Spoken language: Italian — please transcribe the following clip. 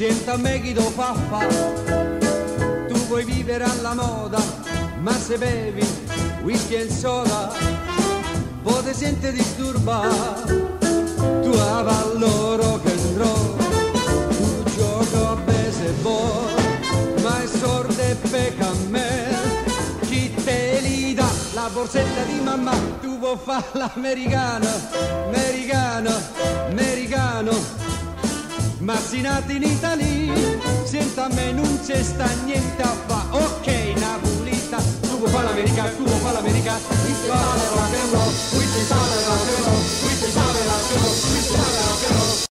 Sienta me chi lo fa fa. Tu vuoi vivere alla moda, ma se bevi whisky e soda, poi ti senti disturbato, tu avallo rock and roll, tu gioco a baseball, ma è sordo e pecca a me, chi te li dà la borsetta di mamma, tu vuoi fare l'americano, americano, americano. Ma si nati in Italia, senta a me non c'è sta niente a fa. Ok, Napolita, tu vuoi fare l'America, tu vuoi fare l'America. Qui si parla rock and roll, qui si parla rock and roll, qui si parla rock and roll, qui si parla rock and roll.